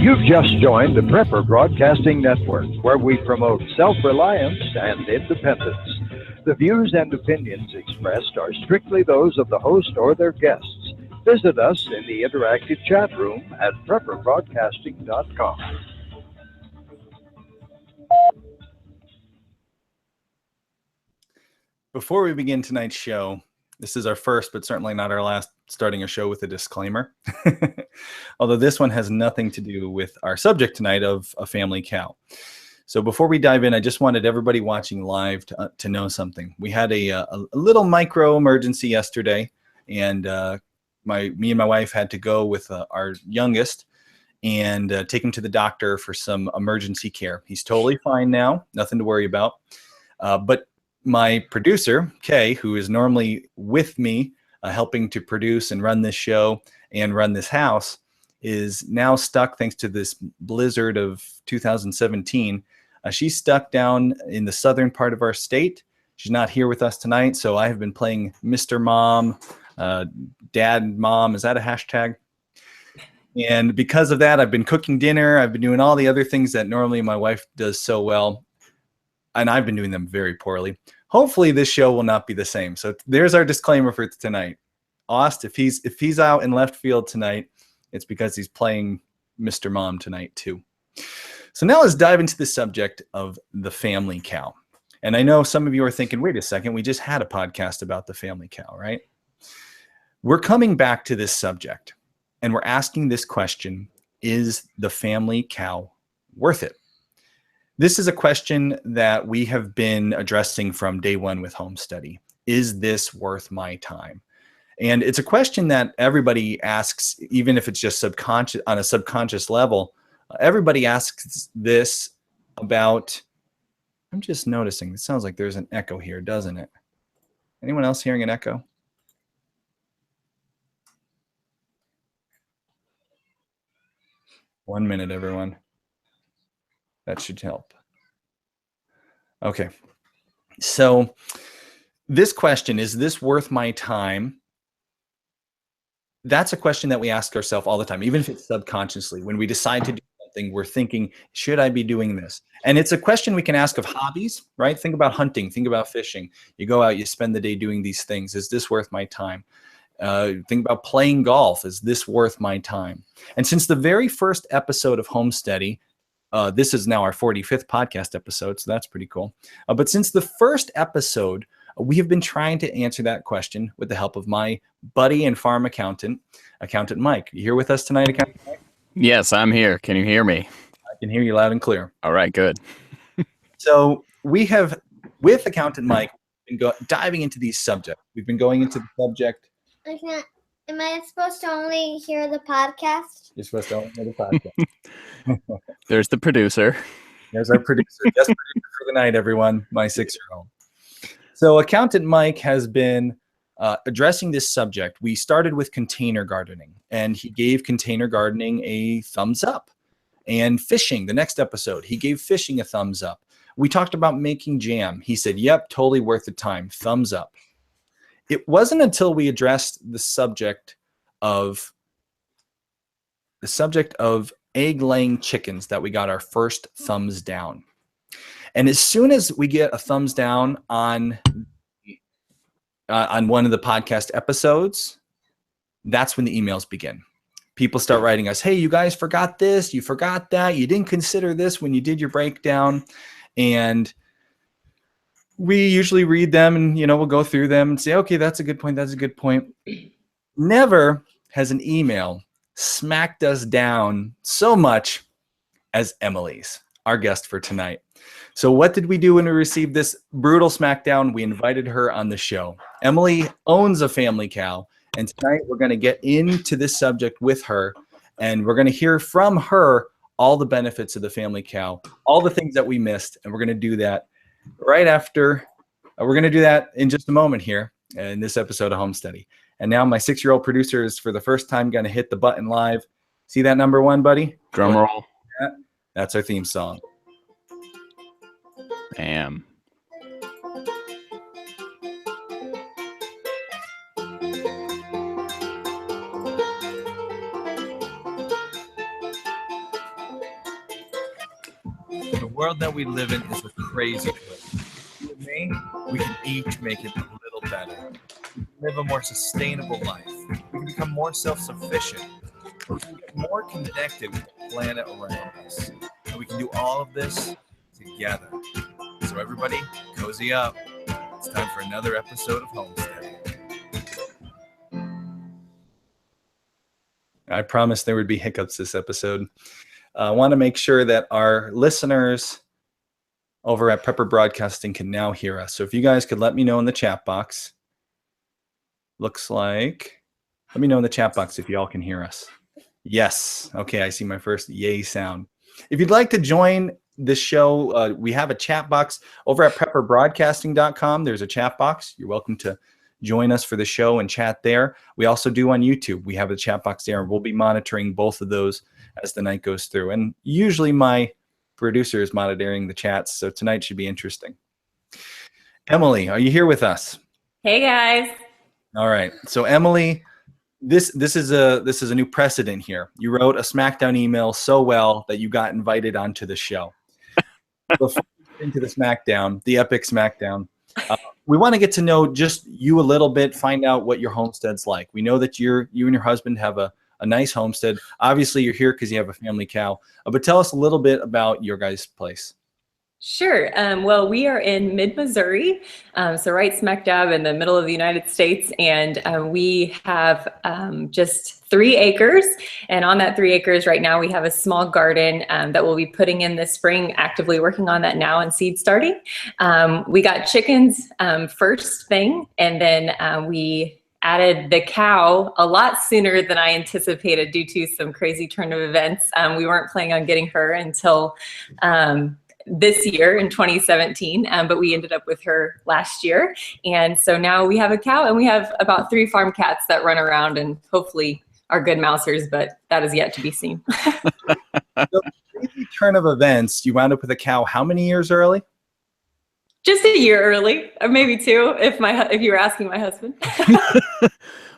You've just joined the Prepper Broadcasting Network, where we promote self-reliance and independence. The views and opinions expressed are strictly those of the host or their guests. Visit us in the interactive chat room at prepperbroadcasting.com. Before we begin tonight's show, this is our first, but certainly not our last, starting a show with a disclaimer. Although this one has nothing to do with our subject tonight of a family cow. So before we dive in, I just wanted everybody watching live to know something. We had a little micro emergency yesterday, and me and my wife had to go with our youngest and take him to the doctor for some emergency care. He's totally fine now, nothing to worry about. But my producer, Kay, who is normally with me helping to produce and run this show and run this house, is now stuck thanks to this blizzard of 2017. She's stuck down in the southern part of our state. She's not here with us tonight, so I have been playing Mr. Mom, Dad Mom. Is that a hashtag? And because of that, I've been cooking dinner. I've been doing all the other things that normally my wife does so well, and I've been doing them very poorly. Hopefully this show will not be the same. So there's our disclaimer for tonight. Ost, if he's out in left field tonight, it's because he's playing Mr. Mom tonight too. So now let's dive into the subject of the family cow. And I know some of you are thinking, wait a second, we just had a podcast about the family cow, right? We're coming back to this subject and we're asking this question: is the family cow worth it? This is a question that we have been addressing from day one with Homesteady. Is this worth my time? And it's a question that everybody asks, even if it's just subconscious, on a subconscious level. Everybody asks this about, I'm just noticing, it sounds like there's an echo here, doesn't it? Anyone else hearing an echo? One minute, everyone. That should help. Okay. So this question, is this worth my time? That's a question that we ask ourselves all the time, even if it's subconsciously. When we decide to do something, we're thinking, should I be doing this? And it's a question we can ask of hobbies, right? Think about hunting, think about fishing. You go out, you spend the day doing these things. Is this worth my time? Think about playing golf. Is this worth my time? And since the very first episode of Homesteady, this is now our 45th podcast episode, so that's pretty cool. But since the first episode, we have been trying to answer that question with the help of my buddy and farm accountant, Accountant Mike. You here with us tonight, Accountant Mike? Yes, I'm here. Can you hear me? I can hear you loud and clear. All right, good. So we have, with Accountant Mike, been diving into these subjects. We've been going into the subject. Am I supposed to only hear the podcast? You're supposed to only hear the podcast. There's the producer. There's our producer. Yes, producer for the night, everyone. My 6-year-old. So Accountant Mike has been addressing this subject. We started with container gardening, and he gave container gardening a thumbs up. And fishing, the next episode, he gave fishing a thumbs up. We talked about making jam. He said, yep, totally worth the time. Thumbs up. It wasn't until we addressed the subject of egg-laying chickens that we got our first thumbs down. And as soon as we get a thumbs down on one of the podcast episodes, that's when the emails begin. People start writing us, hey, you guys forgot this, you forgot that, you didn't consider this when you did your breakdown. And we usually read them and, we'll go through them and say, okay, that's a good point. That's a good point. Never has an email smacked us down so much as Emily's, our guest for tonight. So what did we do when we received this brutal smackdown? We invited her on the show. Emily owns a family cow, and tonight we're going to get into this subject with her, and we're going to hear from her all the benefits of the family cow, all the things that we missed, and we're going to do that right after. We're going to do that in just a moment here in this episode of Homesteady. And now my 6-year-old producer is for the first time going to hit the button live. See that number 1, buddy? Drum roll. That's our theme song. Bam. The world that we live in is a crazy place. You and me, we can each make it a little better. We can live a more sustainable life. We can become more self-sufficient. We can get more connected with the planet around us. And we can do all of this together. So everybody, cozy up. It's time for another episode of Homestead. I promised there would be hiccups this episode. I want to make sure that our listeners over at Prepper Broadcasting can now hear us. So if you guys could let me know in the chat box. Looks like, let me know in the chat box if y'all can hear us. Yes. Okay, I see my first yay sound. If you'd like to join this show, we have a chat box over at prepperbroadcasting.com. There's a chat box. You're welcome to join us for the show and chat there. We also do on YouTube. We have a chat box there, and we'll be monitoring both of those as the night goes through. And usually my producer is monitoring the chats, so tonight should be interesting. Emily, are you here with us? Hey guys. All right. So Emily, this is a new precedent here. You wrote a SmackDown email so well that you got invited onto the show. Before we get into the SmackDown, the epic SmackDown, we want to get to know just you a little bit, find out what your homestead's like. We know that you and your husband have a nice homestead. Obviously, you're here because you have a family cow. But tell us a little bit about your guys' place. Sure. Well, we are in mid-Missouri, so right smack dab in the middle of the United States, and we have just 3 acres. And on that 3 acres right now, we have a small garden that we'll be putting in this spring, actively working on that now and seed starting. We got chickens first thing, and then we added the cow a lot sooner than I anticipated due to some crazy turn of events. We weren't planning on getting her until this year in 2017, but we ended up with her last year. And so now we have a cow, and we have about 3 farm cats that run around and hopefully are good mousers, but that is yet to be seen. So, crazy turn of events, you wound up with a cow how many years early? Just a year early, or maybe 2, if you were asking my husband.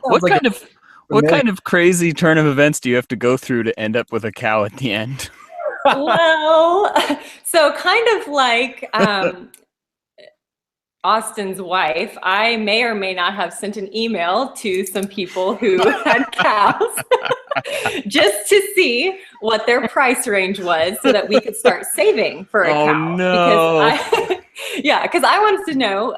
What kind of crazy turn of events do you have to go through to end up with a cow at the end? Well, so kind of like Austin's wife, I may or may not have sent an email to some people who had cows just to see what their price range was so that we could start saving for a cow. No. Because I wanted to know,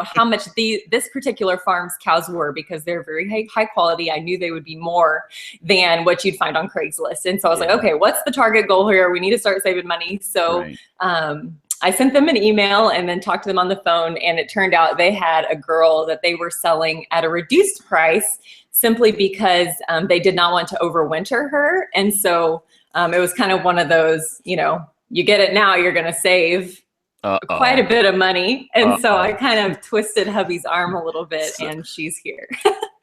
how much this particular farm's cows were, because they're very high quality. I knew they would be more than what you'd find on Craigslist. And so I was like, okay, what's the target goal here? We need to start saving money. So I sent them an email and then talked to them on the phone. And it turned out they had a girl that they were selling at a reduced price simply because they did not want to overwinter her. And so it was kind of one of those, you get it now, you're going to save quite a bit of money. And so I kind of twisted hubby's arm a little bit, and she's here.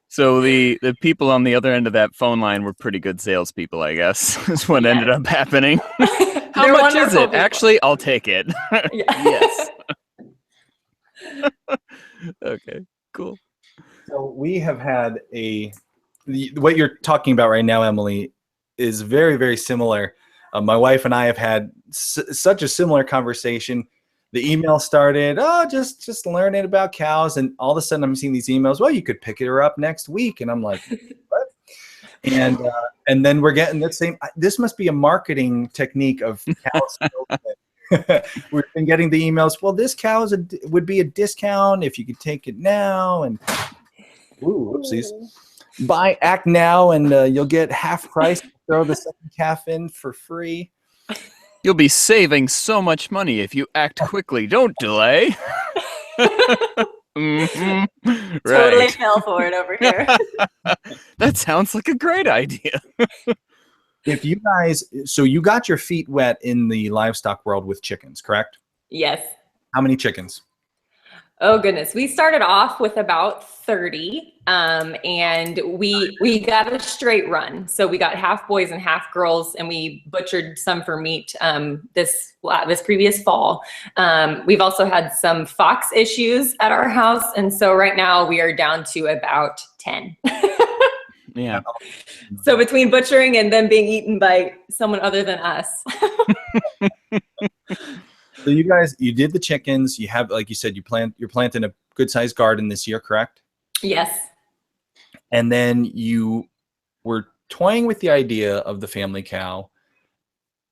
So the people on the other end of that phone line were pretty good salespeople, I guess, is what ended up happening. How much is it? People. Actually, I'll take it. Yes. Okay, cool. So we have had what you're talking about right now, Emily, is very, very similar. My wife and I have had such a similar conversation. The email started, just learning about cows. And all of a sudden I'm seeing these emails, well, you could pick her up next week. And I'm like, what? And then we're getting the same, this must be a marketing technique of cows. We've been getting the emails, well, this cow would be a discount if you could take it now. And whoopsies. Act now and you'll get half price. Throw the second calf in for free. You'll be saving so much money if you act quickly. Don't delay. Totally fell for it over here. That sounds like a great idea. If you guys, so you got your feet wet in the livestock world with chickens, correct? Yes. How many chickens? Oh goodness, we started off with about 30, and we got a straight run. So we got half boys and half girls, and we butchered some for meat this previous fall. We've also had some fox issues at our house, and so right now we are down to about 10. Yeah. So between butchering and them being eaten by someone other than us. So you guys, you did the chickens. You have, like you said, you're planting a good sized garden this year, correct? Yes. And then you were toying with the idea of the family cow.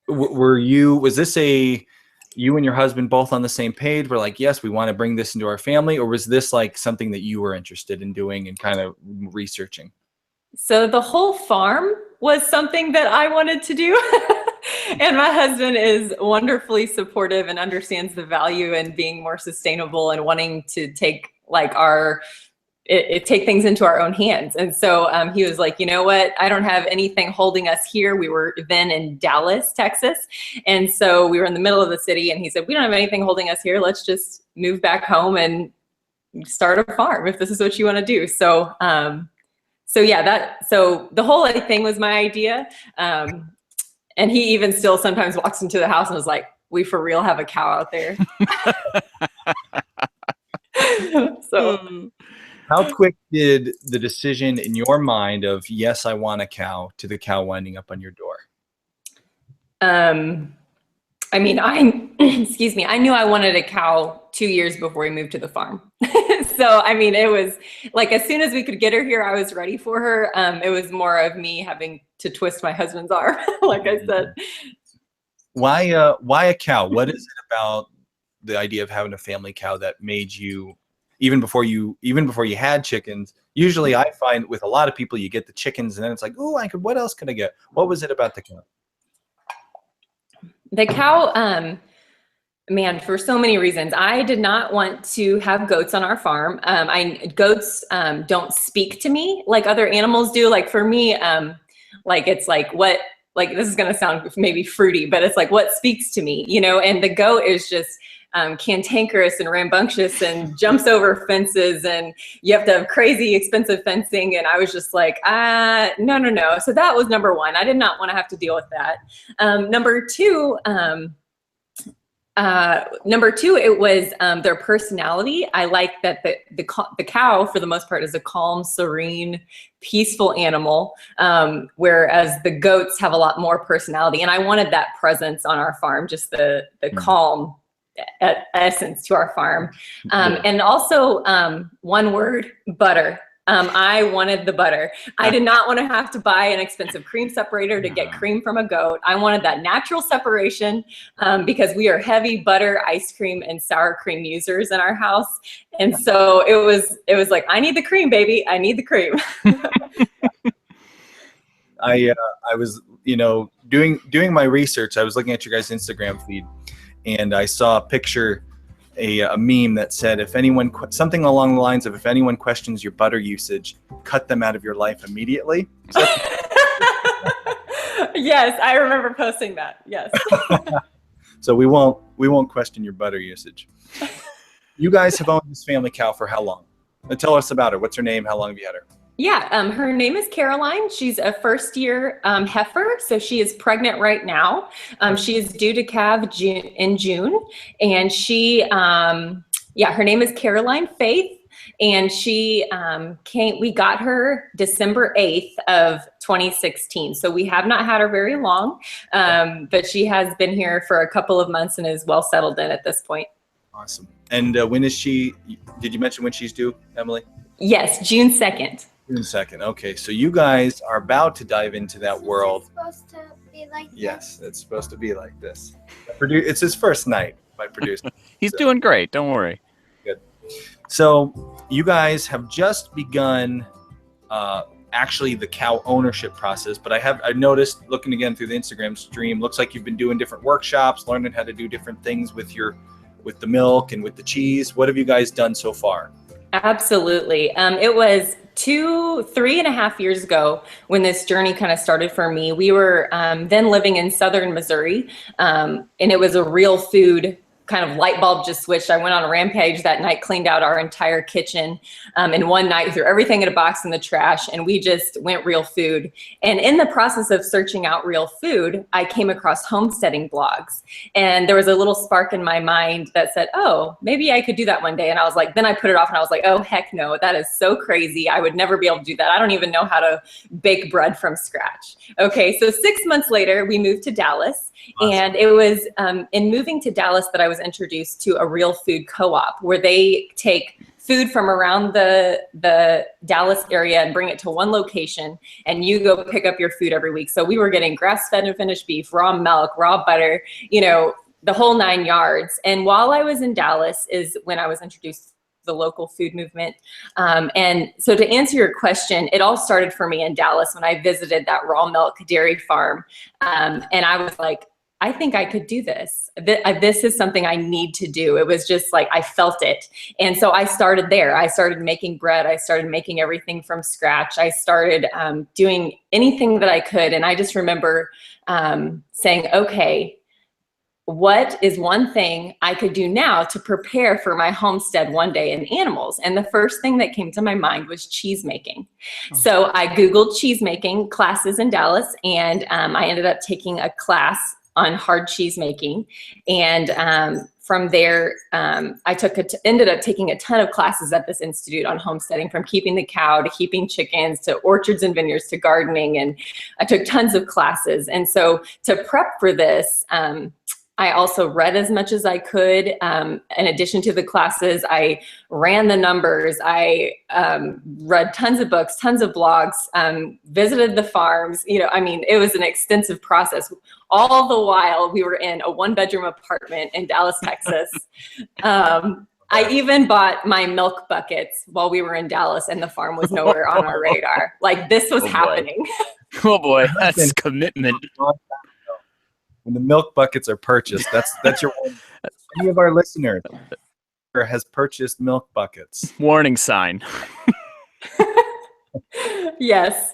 Was this you and your husband both on the same page? We're like, yes, we want to bring this into our family, or was this like something that you were interested in doing and kind of researching? So the whole farm was something that I wanted to do. And my husband is wonderfully supportive and understands the value in being more sustainable and wanting to take like take things into our own hands. And so he was like, you know what? I don't have anything holding us here. We were then in Dallas, Texas. And so we were in the middle of the city, and he said, we don't have anything holding us here. Let's just move back home and start a farm if this is what you want to do. So, so the whole thing was my idea. And he even still sometimes walks into the house and was like, we for real have a cow out there. So. How quick did the decision in your mind of, yes, I want a cow, to the cow winding up on your door? I mean, excuse me, I knew I wanted a cow 2 years before we moved to the farm. So, I mean, it was like, as soon as we could get her here, I was ready for her. It was more of me having to twist my husband's arm, like I said. Why a cow? What is it about the idea of having a family cow that made you, even before you had chickens? Usually I find with a lot of people, you get the chickens and then it's like, oh, what else could I get? What was it about the cow? The cow, man, for so many reasons. I did not want to have goats on our farm. Goats don't speak to me like other animals do. Like for me, like it's like this is gonna sound maybe fruity, but it's like what speaks to me, you know? And the goat is just cantankerous and rambunctious and jumps over fences, and you have to have crazy expensive fencing. And I was just like, no. So that was number one. I did not want to have to deal with that. Number two, it was their personality. I like that the cow, for the most part, is a calm, serene, peaceful animal, whereas the goats have a lot more personality. And I wanted that presence on our farm, just the calm essence to our farm. And also, one word, butter. I wanted the butter. I did not want to have to buy an expensive cream separator to get cream from a goat. I wanted that natural separation because we are heavy butter, ice cream, and sour cream users in our house. And so it was like, I need the cream, baby. I need the cream. I was, doing my research. I was looking at your guys' Instagram feed, and I saw a picture, a meme that said, something along the lines of, if anyone questions your butter usage, cut them out of your life immediately. So, yes, I remember posting that. Yes. So we won't question your butter usage. You guys have owned this family cow for how long? Tell us about her. What's her name? How long have you had her? Yeah, her name is Caroline. She's a first-year heifer, so she is pregnant right now. She is due to calve in June, and her name is Caroline Faith, and we got her December 8th of 2016, so we have not had her very long, but she has been here for a couple of months and is well settled in at this point. Awesome. And when is she, did you mention when she's due, Emily? Yes, June 2nd. June 2nd. Okay, so you guys are about to dive into that world. Is it supposed to be like this? Yes, it's supposed to be like this. It's his first night by producing. He's doing great. Don't worry. Good. So you guys have just begun actually the cow ownership process, but I've noticed, looking again through the Instagram stream, looks like you've been doing different workshops, learning how to do different things with the milk and with the cheese. What have you guys done so far? Absolutely. It was 3.5 years ago when this journey kind of started for me. We were then living in southern Missouri, and it was a real food kind of light bulb just switched. I went on a rampage that night, cleaned out our entire kitchen in one night, threw everything in a box in the trash, and we just went real food. And in the process of searching out real food, I came across homesteading blogs. And there was a little spark in my mind that said, oh, maybe I could do that one day. And I was like, then I put it off and I was like, oh, heck no, that is so crazy. I would never be able to do that. I don't even know how to bake bread from scratch. Okay, so 6 months later, we moved to Dallas. Awesome. And it was in moving to Dallas that I was was introduced to a real food co-op where they take food from around the Dallas area and bring it to one location, and you go pick up your food every week. So we were getting grass-fed and finished beef, raw milk, raw butter, you know, the whole 9 yards. And while I was in Dallas is when I was introduced to the local food movement. And so to answer your question, it all started for me in Dallas when I visited that raw milk dairy farm. And I was like, I think I could do this. This is something I need to do. It was just like, I felt it. And so I started there. I started making bread. I started making everything from scratch. I started doing anything that I could. And I just remember saying, okay, what is one thing I could do now to prepare for my homestead one day in animals? And the first thing that came to my mind was cheese making. So I Googled cheese making classes in Dallas, and I ended up taking a class on hard cheese making. And from there, I ended up taking a ton of classes at this institute on homesteading, from keeping the cow to keeping chickens to orchards and vineyards to gardening. And I took tons of classes. And so to prep for this, I also read as much as I could. In addition to the classes, I ran the numbers. I read tons of books, tons of blogs, visited the farms. You know, I mean, it was an extensive process. All the while we were in a 1-bedroom apartment in Dallas, Texas. I even bought my milk buckets while we were in Dallas, and the farm was nowhere on our radar. Like, this was happening. Oh boy, that's commitment. When the milk buckets are purchased, that's your one. Any of our listeners has purchased milk buckets. Warning sign. Yes.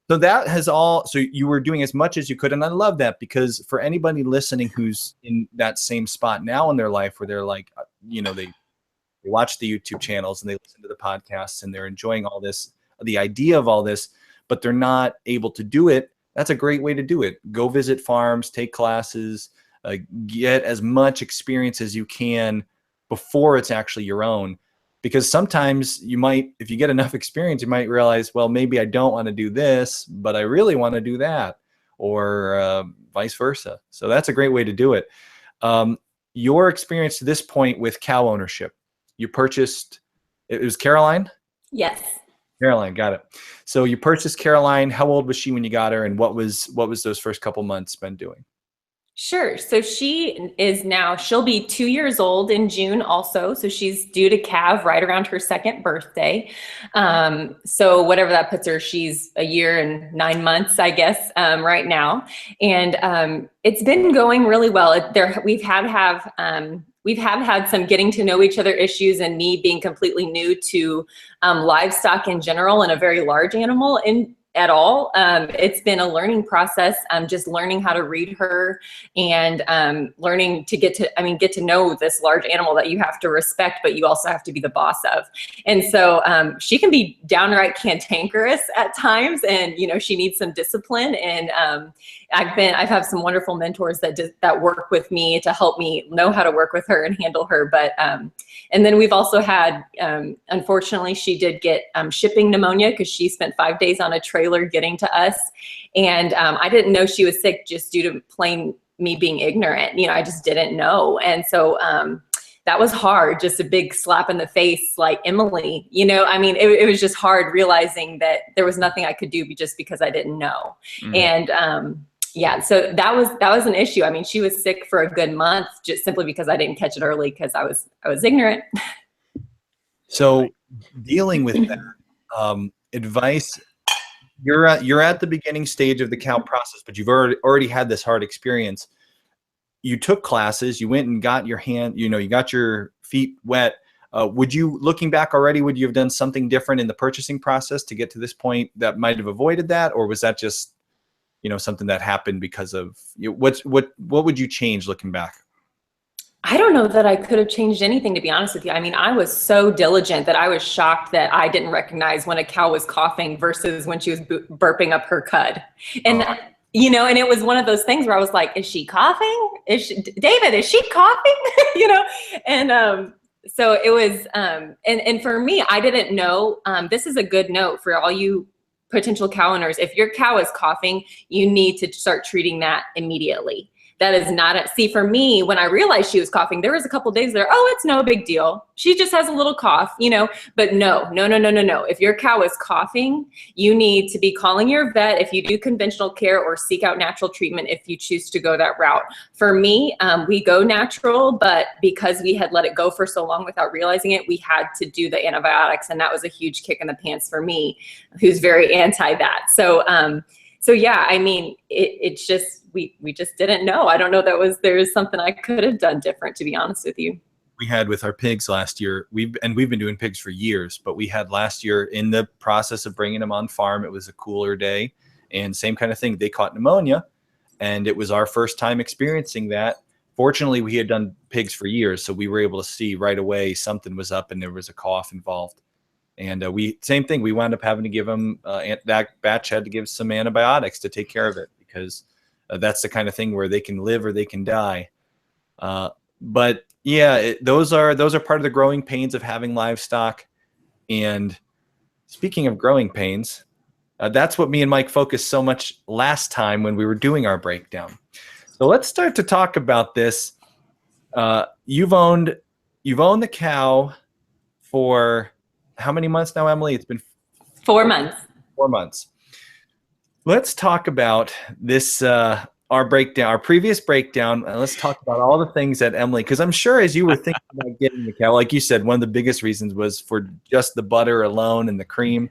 So that has all, so you were doing as much as you could. And I love that, because for anybody listening who's in that same spot now in their life where they're like, you know, they watch the YouTube channels and they listen to the podcasts and they're enjoying all this, the idea of all this, but they're not able to do it. That's a great way to do it. Go visit farms, take classes, get as much experience as you can before it's actually your own. Because sometimes you might, if you get enough experience, you might realize, well, maybe I don't want to do this, but I really want to do that, or vice versa. So that's a great way to do it. Your experience to this point with cow ownership, you purchased, it was Caroline? Yes. Caroline, got it. So you purchased Caroline. How old was she when you got her, and what was those first couple months been doing? Sure. So she'll be 2 years old in June also. So she's due to calve right around her 2nd birthday. So whatever that puts her, she's a year and 9 months, I guess, right now. And it's been going really well. We've had some getting to know each other issues, and me being completely new to livestock in general and a very large animal at all. It's been a learning process. Just learning how to read her, and learning to get to know this large animal that you have to respect, but you also have to be the boss of. And so she can be downright cantankerous at times, and you know, she needs some discipline. And I've had some wonderful mentors that work with me to help me know how to work with her and handle her. But and then we've also had, unfortunately, she did get shipping pneumonia because she spent 5 days on a trailer getting to us. And I didn't know she was sick just due to plain me being ignorant. You know, I just didn't know. And so that was hard, just a big slap in the face, like, Emily, you know, I mean, it was just hard realizing that there was nothing I could do just because I didn't know. And yeah, so that was an issue. I mean, she was sick for a good month just simply because I didn't catch it early because I was ignorant. So dealing with that, advice, you're at the beginning stage of the cow process, but you've already had this hard experience. You took classes, you went and got your you got your feet wet. Would you, looking back already, would you have done something different in the purchasing process to get to this point that might have avoided that? Or was that just, you know, something that happened because of what would you change looking back? I don't know that I could have changed anything, to be honest with you. I mean, I was so diligent that I was shocked that I didn't recognize when a cow was coughing versus when she was burping up her cud. And you know, and it was one of those things where I was like, is she coughing? David, is she coughing? You know? And so it was, and for me, I didn't know, this is a good note for all you potential cow owners. If your cow is coughing, you need to start treating that immediately. That is not a, see, for me, when I realized she was coughing, there was a couple days there, oh, it's no big deal. She just has a little cough, you know, but no. If your cow is coughing, you need to be calling your vet if you do conventional care, or seek out natural treatment if you choose to go that route. For me, we go natural, but because we had let it go for so long without realizing it, we had to do the antibiotics, and that was a huge kick in the pants for me, who's very anti that. So yeah, I mean, it's just, we just didn't know. I don't know there's something I could have done different, to be honest with you. We had with our pigs last year, we've been doing pigs for years, but we had last year, in the process of bringing them on farm, it was a cooler day, and same kind of thing. They caught pneumonia, and it was our first time experiencing that. Fortunately, we had done pigs for years, so we were able to see right away something was up and there was a cough involved. And same thing, we wound up having to give them, that batch had to give some antibiotics to take care of it, because that's the kind of thing where they can live or they can die. But yeah, those are part of the growing pains of having livestock. And speaking of growing pains, that's what me and Mike focused so much last time when we were doing our breakdown. So let's start to talk about this. You've owned the cow for how many months now, Emily? It's been 4 months. 4 months. Let's talk about this, our previous breakdown. And let's talk about all the things that Emily, because I'm sure as you were thinking about getting the cow, like you said, one of the biggest reasons was for just the butter alone and the cream.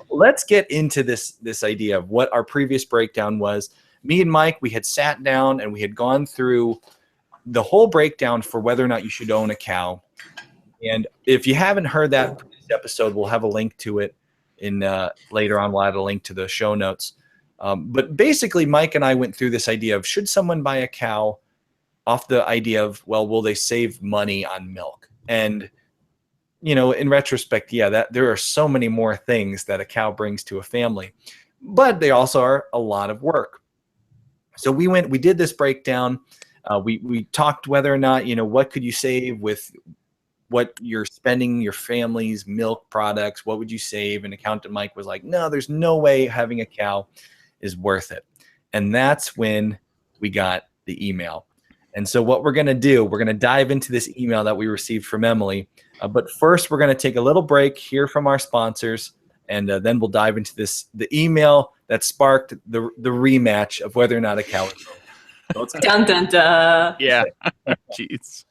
Let's get into this idea of what our previous breakdown was. Me and Mike, we had sat down and we had gone through the whole breakdown for whether or not you should own a cow. And if you haven't heard that episode, we'll have a link to it in later on. We'll add a link to the show notes. But basically, Mike and I went through this idea of, should someone buy a cow off the idea of, well, will they save money on milk? And, you know, in retrospect, yeah, that there are so many more things that a cow brings to a family, but they also are a lot of work. So we did this breakdown. We talked whether or not, you know, what could you save with what you're spending your family's milk products, what would you save? And accountant Mike was like, no, there's no way having a cow is worth it. And that's when we got the email. And so what we're going to do, we're going to dive into this email that we received from Emily. But first, we're going to take a little break, hear from our sponsors, and then we'll dive into the email that sparked the rematch of whether or not a cow is worth it. Dun, dun, dun. Yeah. Jeez.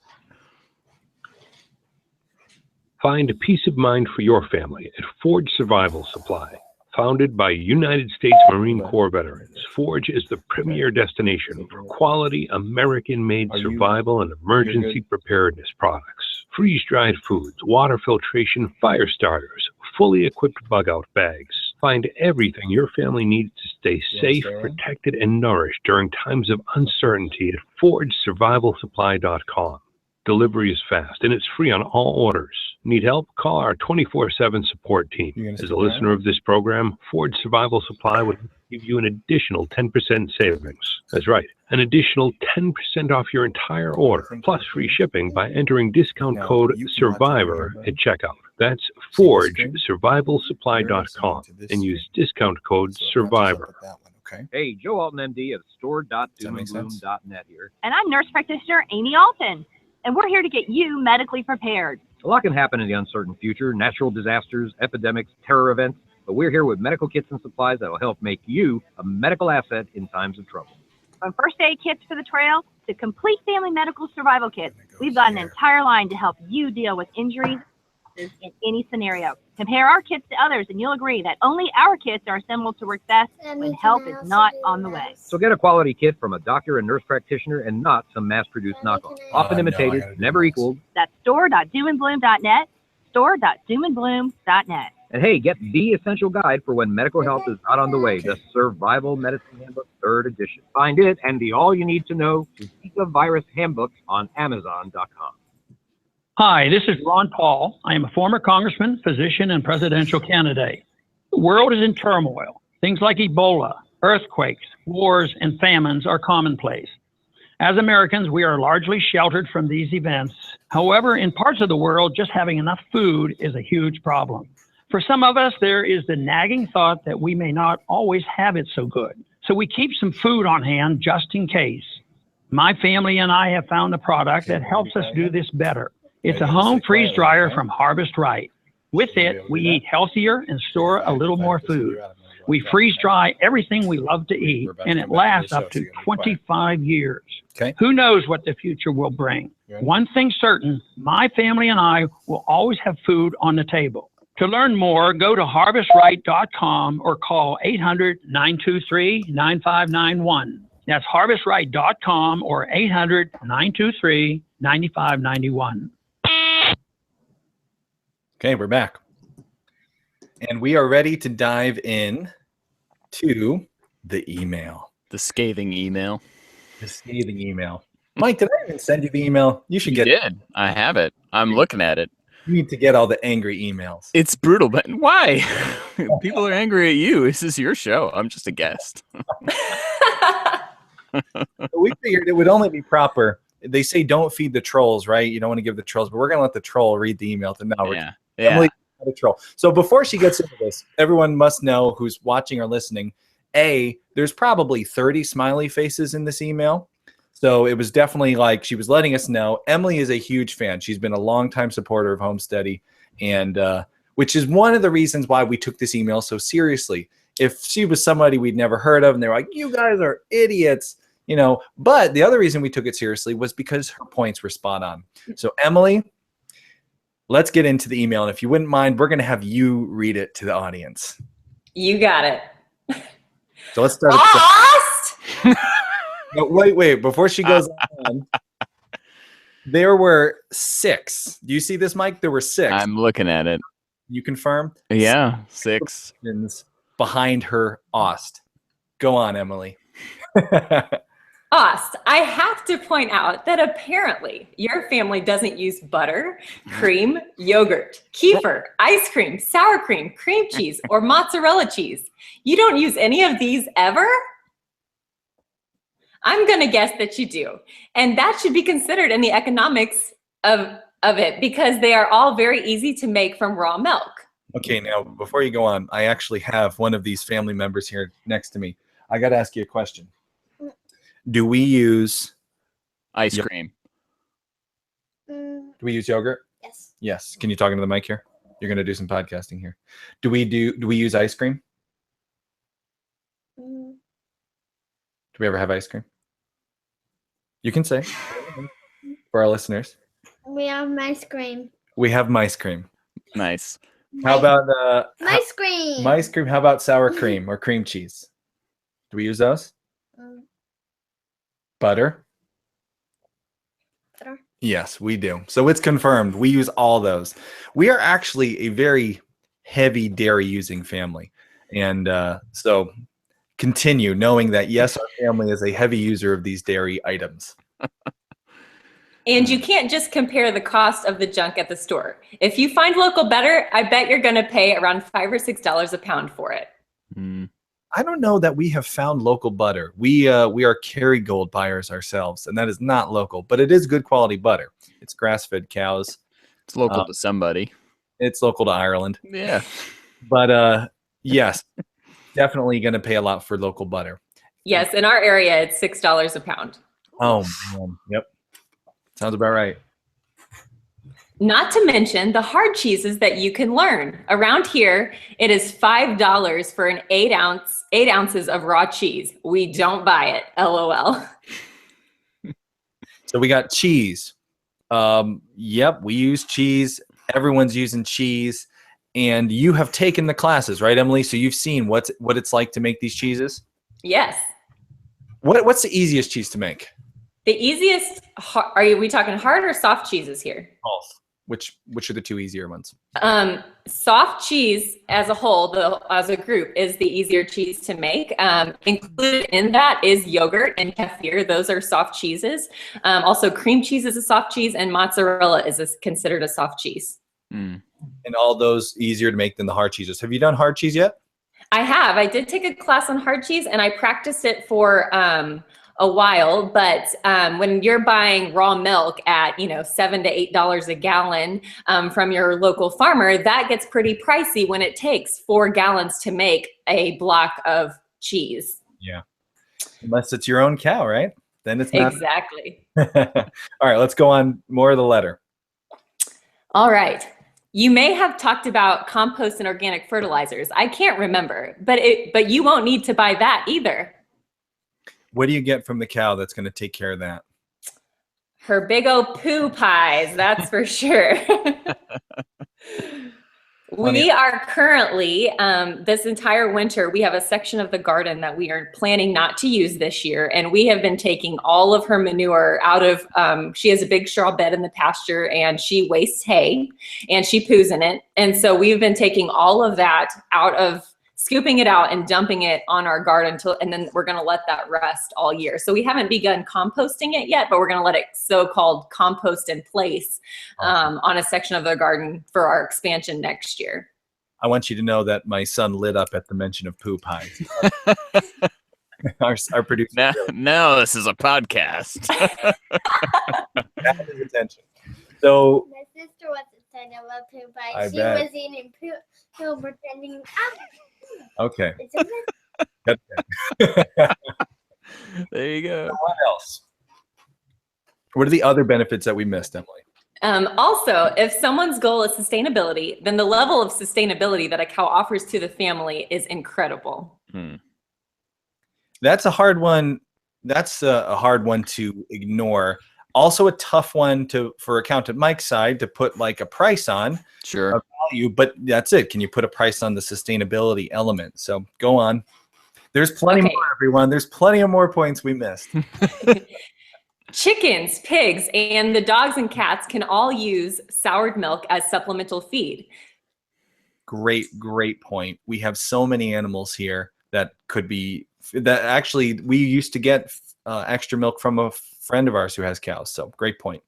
Find peace of mind for your family at Forge Survival Supply. Founded by United States Marine Corps veterans, Forge is the premier destination for quality American-made survival and emergency preparedness products. Freeze-dried foods, water filtration, fire starters, fully equipped bug-out bags. Find everything your family needs to stay safe, protected, and nourished during times of uncertainty at ForgeSurvivalSupply.com. Delivery is fast and it's free on all orders. Need help? Call our 24/7 support team. As a listener of this program, Forge Survival Supply would give you an additional 10% savings. That's right, an additional 10% off your entire order, plus free shipping by entering discount code SURVIVOR at checkout. That's ForgeSurvivalSupply.com and use discount code SURVIVOR. Okay. Hey, Joe Alton, MD of store.doomandbloom.net here. And I'm nurse practitioner Amy Alton, and we're here to get you medically prepared. A lot can happen in the uncertain future, natural disasters, epidemics, terror events, but we're here with medical kits and supplies that will help make you a medical asset in times of trouble. From first aid kits for the trail to complete family medical survival kits, we've got an entire line to help you deal with injuries in any scenario. Compare our kits to others and you'll agree that only our kits are assembled to work best when help is not on the way. So get a quality kit from a doctor and nurse practitioner and not some mass-produced knockoff. Often imitated, never equaled. That's store.doomandbloom.net, store.doomandbloom.net. And hey, get the essential guide for when medical help is not on the way, the Survival Medicine Handbook 3rd edition. Find it and the all you need to know Zika virus handbook on Amazon.com. Hi, this is Ron Paul. I am a former congressman, physician, and presidential candidate. The world is in turmoil. Things like Ebola, earthquakes, wars, and famines are commonplace. As Americans, we are largely sheltered from these events. However, in parts of the world, just having enough food is a huge problem. For some of us, there is the nagging thought that we may not always have it so good. So we keep some food on hand just in case. My family and I have found a product that helps us do this better. It's a home freeze dryer from Harvest Right. With it, we eat healthier and store a little more food. We freeze dry everything we love to eat, and it lasts up to 25 years. Okay. Who knows what the future will bring? One thing's certain, my family and I will always have food on the table. To learn more, go to harvestright.com or call 800-923-9591. That's harvestright.com or 800-923-9591. Okay, we're back. And we are ready to dive in to the email. The scathing email. The scathing email. Mike, did I even send you the email? You should You get did. I have it. I'm looking at it. You need to get all the angry emails. It's brutal, but why? People are angry at you. This is your show. I'm just a guest. We figured it would only be proper. They say don't feed the trolls, right? You don't want to give the trolls, but we're going to let the troll read the email. To now, Yeah. Emily, the troll. So before she gets into this, everyone must know who's watching or listening. There's probably 30 smiley faces in this email. So it was definitely like she was letting us know. Emily is a huge fan. She's been a longtime supporter of Homesteady, and which is one of the reasons why we took this email so seriously. If she was somebody we'd never heard of and they're like, you guys are idiots, you know, but the other reason we took it seriously was because her points were spot on. So Emily, let's get into the email. And if you wouldn't mind, we're going to have you read it to the audience. You got it. So let's start. No, wait. Before she goes on, there were 6. Do you see this, Mike? There were 6. I'm looking at it. You confirm? Yeah, 6. Behind her Ost. Go on, Emily. Ost, I have to point out that apparently your family doesn't use butter, cream, yogurt, kefir, ice cream, sour cream, cream cheese, or mozzarella cheese. You don't use any of these ever? I'm going to guess that you do. And that should be considered in the economics of it because they are all very easy to make from raw milk. Okay, now, before you go on, I actually have one of these family members here next to me. I got to ask you a question. Do we use ice cream? Do we use yogurt? Yes. Yes. Can you talk into the mic here? You're going to do some podcasting here. Do we use ice cream? Do we ever have ice cream? You can say for our listeners. We have ice cream. We have mice cream. Nice. How about mice cream? Mice cream. How about sour cream or cream cheese? Do we use those? Butter? Butter. Yes, we do. So it's confirmed. We use all those. We are actually a very heavy dairy using family. And so continue knowing that, yes, our family is a heavy user of these dairy items. And you can't just compare the cost of the junk at the store. If you find local butter, I bet you're going to pay around $5 or $6 a pound for it. I don't know that we have found local butter. We are Kerrygold buyers ourselves, and that is not local, but it is good quality butter. It's grass-fed cows. It's local to somebody. It's local to Ireland. Yeah. But yes, definitely going to pay a lot for local butter. Yes, in our area, it's $6 a pound. Oh, man. Yep. Sounds about right. Not to mention the hard cheeses that you can learn. Around here, it is $5 for an 8 ounces of raw cheese. We don't buy it, LOL. So we got cheese. Yep, we use cheese. Everyone's using cheese. And you have taken the classes, right, Emily? So you've seen what it's like to make these cheeses? Yes. What's the easiest cheese to make? The easiest, are we talking hard or soft cheeses here? Both. Which are the 2 easier ones? Soft cheese as a whole, as a group, is the easier cheese to make. Included in that is yogurt and kefir. Those are soft cheeses. Also, cream cheese is a soft cheese, and mozzarella is considered a soft cheese. And all those easier to make than the hard cheeses. Have you done hard cheese yet? I have. I did take a class on hard cheese, and I practiced it for a while, but when you're buying raw milk at $7 to $8 a gallon from your local farmer, that gets pretty pricey when it takes 4 gallons to make a block of cheese. Yeah, unless it's your own cow, right? then it's not. Exactly. All right, let's go on more of the letter. All right. You may have talked about compost and organic fertilizers. I can't remember, but you won't need to buy that either. What do you get from the cow that's going to take care of that? Her big old poo pies, that's for sure. We are currently, this entire winter, we have a section of the garden that we are planning not to use this year. And we have been taking all of her manure out of, she has a big straw bed in the pasture and she wastes hay and she poos in it. And so we've been taking all of that out of, scooping it out and dumping it on our garden and then we're gonna let that rest all year. So we haven't begun composting it yet, but we're gonna let it so-called compost in place on a section of the garden for our expansion next year. I want you to know that my son lit up at the mention of poo pies. our producer. Now this is a podcast. That is attention. So My sister was a son of a poo pie. I She bet. was eating poo pretending. okay. It's a There you go. What else? What are the other benefits that we missed, Emily? Also, if someone's goal is sustainability, then the level of sustainability that a cow offers to the family is incredible. That's a hard one. That's a hard one to ignore. Also a tough one for accountant Mike's side to put like a price on. Sure. A value, but that's it. Can you put a price on the sustainability element? So go on. There's plenty more, everyone. There's plenty of more points we missed. Chickens, pigs, and the dogs and cats can all use soured milk as supplemental feed. Great point. We have so many animals here that could be, that actually we used to get extra milk from a friend of ours who has cows. So great point.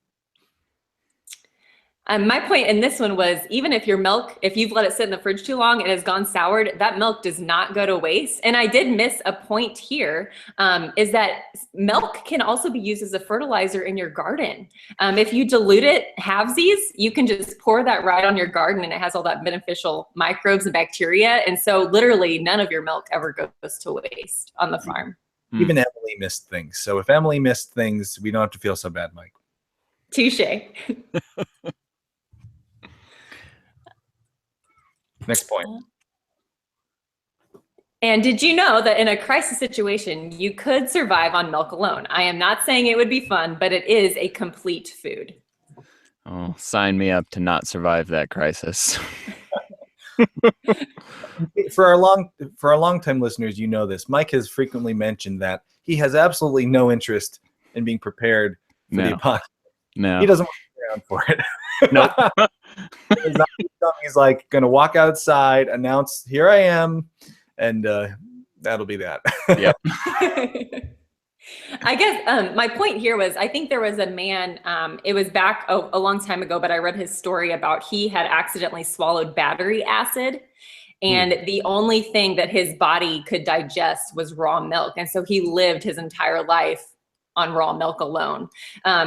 My point in this one was, even if your milk, if you've let it sit in the fridge too long and has gone soured, that milk does not go to waste. And I did miss a point here, is that milk can also be used as a fertilizer in your garden. If you dilute it halvesies, you can just pour that right on your garden and it has all that beneficial microbes and bacteria. And so literally none of your milk ever goes to waste on the farm. Even Emily missed things. So if Emily missed things, we don't have to feel so bad, Mike. Touche. Next point. And did you know that in a crisis situation, you could survive on milk alone? I am not saying it would be fun, but it is a complete food. Oh, sign me up to not survive that crisis. For our long-time listeners, you know this. Mike has frequently mentioned that he has absolutely no interest in being prepared for the apocalypse. No. He doesn't want to be around for it. Nope. He's like going to walk outside, announce, "Here I am," and that'll be that. Yep. I guess my point here was, I think there was a man, it was back a long time ago, but I read his story about he had accidentally swallowed battery acid. And the only thing that his body could digest was raw milk. And so he lived his entire life on raw milk alone.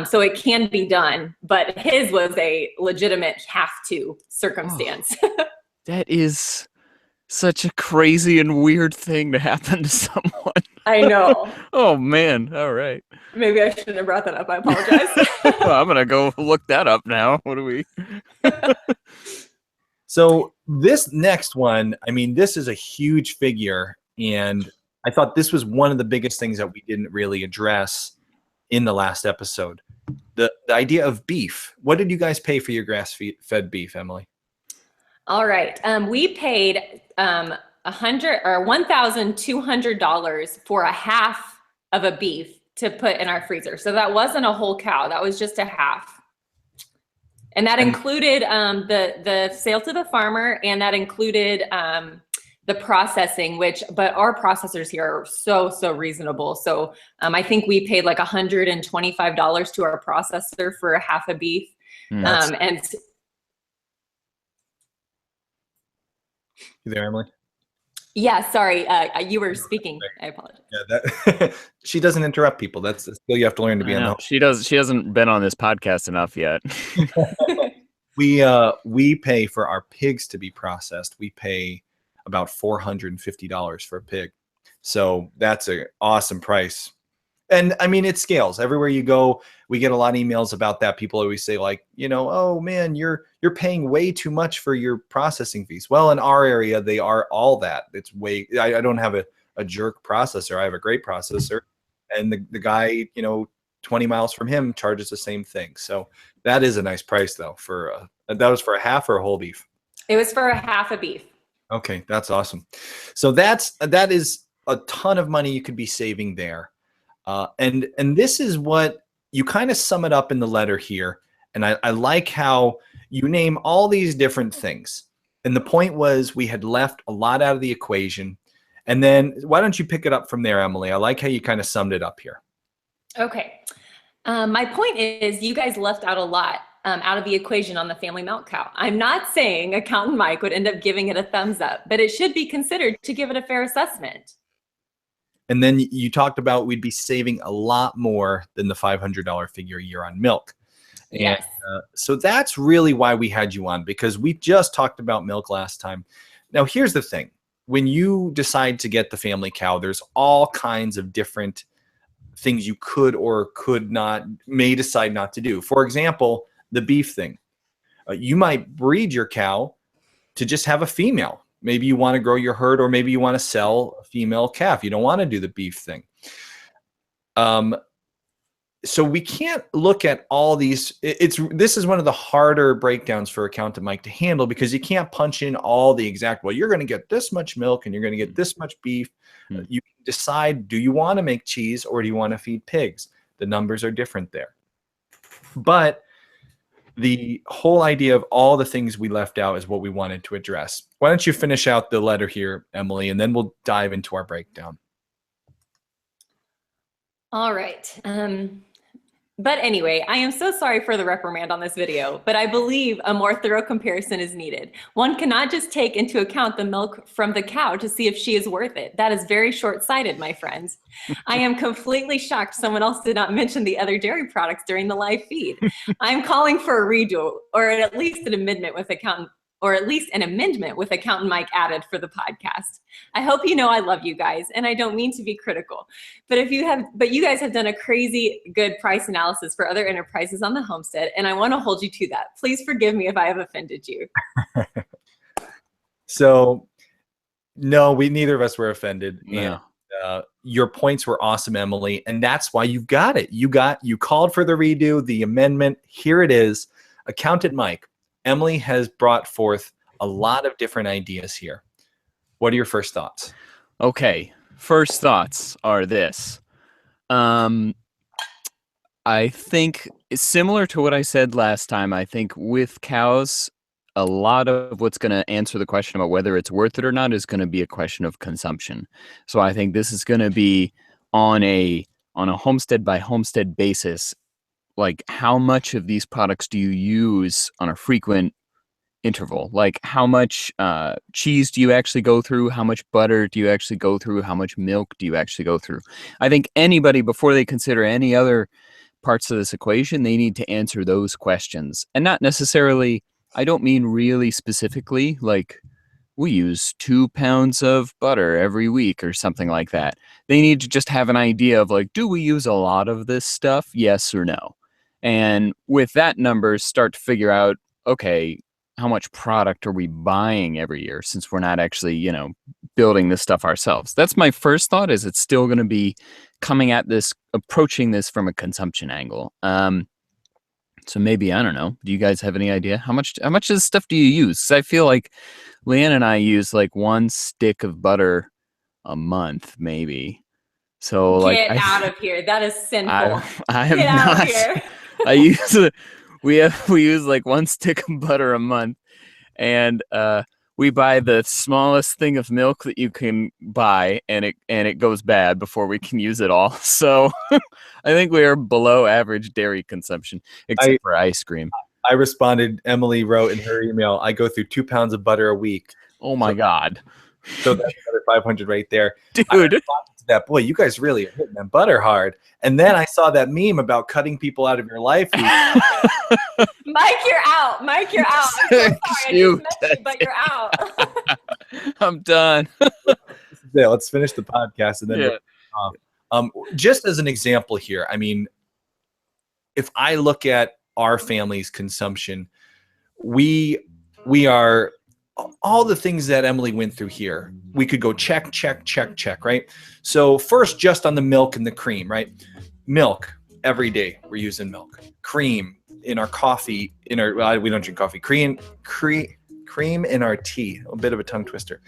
So it can be done, but his was a legitimate have to circumstance. Oh, that is such a crazy and weird thing to happen to someone. I know. Oh man. All right. Maybe I shouldn't have brought that up. I apologize. Well, I'm going to go look that up now. What do we? So this next one, I mean, this is a huge figure, and I thought this was one of the biggest things that we didn't really address in the last episode. The idea of beef. What did you guys pay for your grass-fed beef, Emily? All right. We paid $1,200 for a half of a beef to put in our freezer. So that wasn't a whole cow. That was just a half. And that included the sale to the farmer, and that included the processing, but our processors here are so reasonable. So I think we paid like $125 to our processor for a half a beef. And You there, Emily? yeah, sorry, you were speaking. I apologize. Yeah, she doesn't interrupt people. That's the skill you have to learn to be on the. She hasn't been on this podcast enough yet. We pay for our pigs to be processed. We pay about $450 for a pig. So that's an awesome price. And I mean, it scales everywhere you go. We get a lot of emails about that. People always say like, oh man, you're paying way too much for your processing fees. Well, in our area, they are all that. It's I don't have a jerk processor. I have a great processor, and the guy, 20 miles from him charges the same thing. So that is a nice price though. That was for a half or a whole beef? It was for a half a beef. Okay, that's awesome. So that is a ton of money you could be saving there. And this is what you kind of sum it up in the letter here. And I like how you name all these different things. And the point was we had left a lot out of the equation. And then why don't you pick it up from there, Emily? I like how you kind of summed it up here. Okay. My point is you guys left out a lot out of the equation on the family milk cow. I'm not saying Accountant Mike would end up giving it a thumbs up, but it should be considered to give it a fair assessment. And then you talked about we'd be saving a lot more than the $500 figure a year on milk. Yes. And, so that's really why we had you on, because we just talked about milk last time. Now, here's the thing. When you decide to get the family cow, there's all kinds of different things you could or could not, may decide not to do. For example, the beef thing. You might breed your cow to just have a female. Maybe you want to grow your herd, or maybe you want to sell a female calf. You don't want to do the beef thing. So we can't look at all these. This is one of the harder breakdowns for Accountant Mike to handle, because you can't punch in all the exact, well, you're going to get this much milk and you're going to get this much beef. You can decide, do you want to make cheese or do you want to feed pigs? The numbers are different there. But the whole idea of all the things we left out is what we wanted to address. Why don't you finish out the letter here, Emily, and then we'll dive into our breakdown. All right. But anyway, I am so sorry for the reprimand on this video, but I believe a more thorough comparison is needed. One cannot just take into account the milk from the cow to see if she is worth it. That is very short-sighted, my friends. I am completely shocked someone else did not mention the other dairy products during the live feed. I'm calling for a redo, or at least an amendment with Accountant Mike added for the podcast. I hope you know I love you guys, and I don't mean to be critical, but you guys have done a crazy good price analysis for other enterprises on the homestead, and I want to hold you to that. Please forgive me if I have offended you. So, no, neither of us were offended. No. And your points were awesome, Emily, and that's why you got it. You called for the redo, the amendment. Here it is. Accountant Mike. Emily has brought forth a lot of different ideas here. What are your first thoughts? Okay. First thoughts are this. I think similar to what I said last time, I think with cows, a lot of what's going to answer the question about whether it's worth it or not is going to be a question of consumption. So I think this is going to be on a homestead by homestead basis. Like, how much of these products do you use on a frequent interval? Like, how much cheese do you actually go through? How much butter do you actually go through? How much milk do you actually go through? I think anybody, before they consider any other parts of this equation, they need to answer those questions. And not necessarily, I don't mean really specifically, like, we use 2 pounds of butter every week or something like that. They need to just have an idea of, like, do we use a lot of this stuff? Yes or no? And with that number, start to figure out, okay, how much product are we buying every year, since we're not actually, building this stuff ourselves? That's my first thought, is it's still going to be coming at this, approaching this from a consumption angle. So maybe, I don't know, do you guys have any idea? How much of this stuff do you use? 'Cause I feel like Leanne and I use like 1 stick of butter a month, maybe. So Get out of here. That is sinful. I am Get not. out of here. We use like 1 stick of butter a month, and we buy the smallest thing of milk that you can buy, and it goes bad before we can use it all. So I think we are below average dairy consumption, except for ice cream. I responded, Emily wrote in her email, I go through 2 pounds of butter a week. Oh my God. So that's another 500 right there. Dude. That, boy, you guys really are hitting that butter hard. And then I saw that meme about cutting people out of your life. Mike, you're out. Mike, you're out. I'm so sorry. I just missed you, but you're out. I'm done. Yeah, let's finish the podcast and then Just as an example here, I mean, if I look at our family's consumption, we are all the things that Emily went through here. We could go check, right? So first, just on the milk and the cream, right? Milk every day, we're using milk. Cream in our coffee, we don't drink coffee. Cream in our tea, a bit of a tongue twister.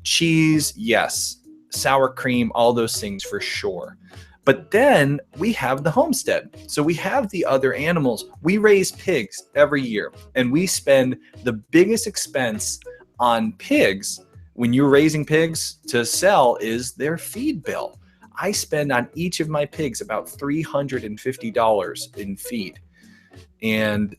Cheese, yes. Sour cream, all those things for sure. But then we have the homestead. So we have the other animals. We raise pigs every year, and we spend the biggest expense on pigs when you're raising pigs to sell is their feed bill. I spend on each of my pigs about $350 in feed. And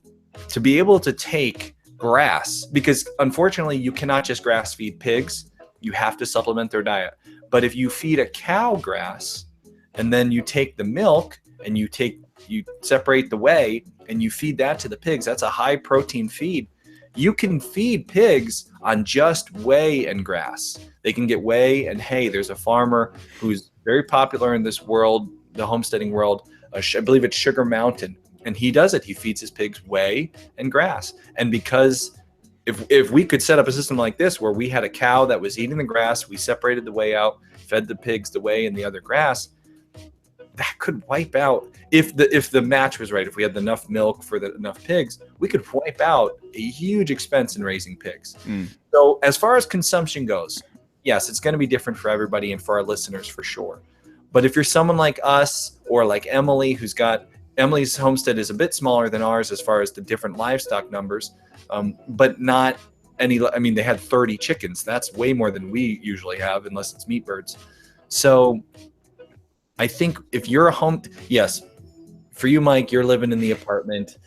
to be able to take grass, because unfortunately you cannot just grass feed pigs, you have to supplement their diet. But if you feed a cow grass, and then you take the milk and you separate the whey and you feed that to the pigs, that's a high protein feed. You can feed pigs on just whey and grass. They can get whey and hay. There's a farmer who's very popular in this world, the homesteading world. I believe it's Sugar Mountain. And he does it. He feeds his pigs whey and grass. And because if we could set up a system like this where we had a cow that was eating the grass, we separated the whey out, fed the pigs the whey and the other grass, that could wipe out, if the match was right, if we had enough milk for enough pigs, we could wipe out a huge expense in raising pigs. So as far as consumption goes, yes, it's going to be different for everybody and for our listeners for sure. But if you're someone like us or like Emily, Emily's homestead is a bit smaller than ours as far as the different livestock numbers, but not any, I mean, they had 30 chickens. That's way more than we usually have, unless it's meat birds. So I think if you're yes, for you, Mike, you're living in the apartment.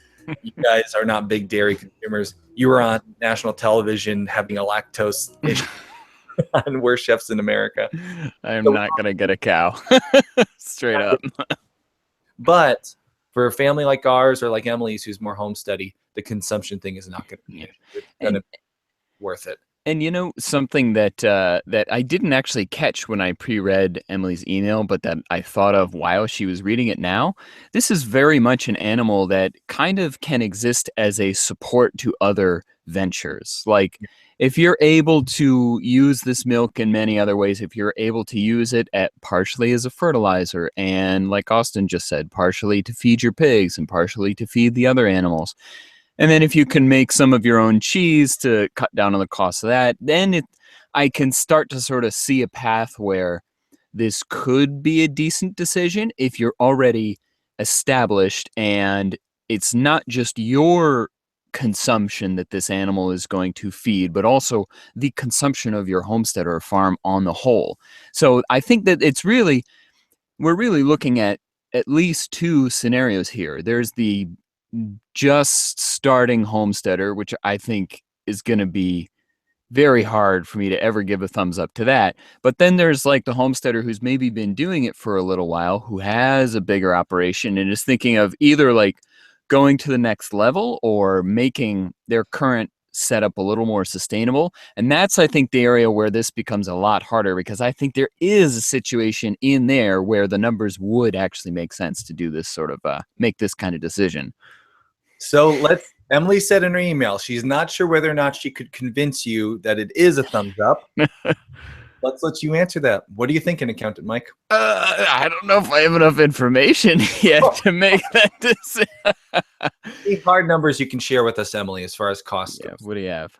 You guys are not big dairy consumers. You were on national television having a lactose issue on Worst Chefs in America. I am not going to get a cow. Straight up. But for a family like ours or like Emily's, who's more homesteady, the consumption thing is not going to be worth it. And you know, something that that I didn't actually catch when I pre-read Emily's email, but that I thought of while she was reading it now, this is very much an animal that kind of can exist as a support to other ventures. Like, if you're able to use this milk in many other ways, if you're able to use it partially as a fertilizer, and like Austin just said, partially to feed your pigs and partially to feed the other animals, and then if you can make some of your own cheese to cut down on the cost of that, then I can start to sort of see a path where this could be a decent decision if you're already established and it's not just your consumption that this animal is going to feed, but also the consumption of your homestead or farm on the whole. So I think that we're really looking at least two scenarios here. There's the just starting homesteader, which I think is going to be very hard for me to ever give a thumbs up to that. But then there's like the homesteader who's maybe been doing it for a little while, who has a bigger operation and is thinking of either like going to the next level or making their current setup a little more sustainable. And that's, I think, the area where this becomes a lot harder, because I think there is a situation in there where the numbers would actually make sense to do this sort of make this kind of decision. So Emily said in her email, she's not sure whether or not she could convince you that it is a thumbs up. Let's let you answer that. What are you thinking, Accountant Mike? I don't know if I have enough information yet to make that decision. Any hard numbers you can share with us, Emily, as far as costs goes? What do you have?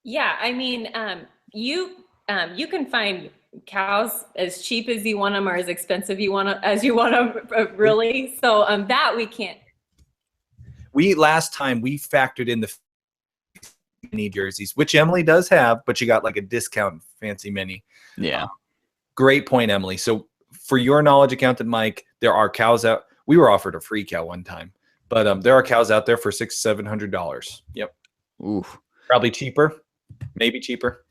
Yeah, I mean, you can find cows as cheap as you want them or as expensive as you want them, really. So that we can't. Last time we factored in the mini jerseys, which Emily does have, but you got like a discount fancy mini. Yeah. Great point, Emily. So for your knowledge, Accountant Mike, there are cows out. We were offered a free cow one time, but there are cows out there for $600-700. Yep. Oof. Probably cheaper, maybe cheaper.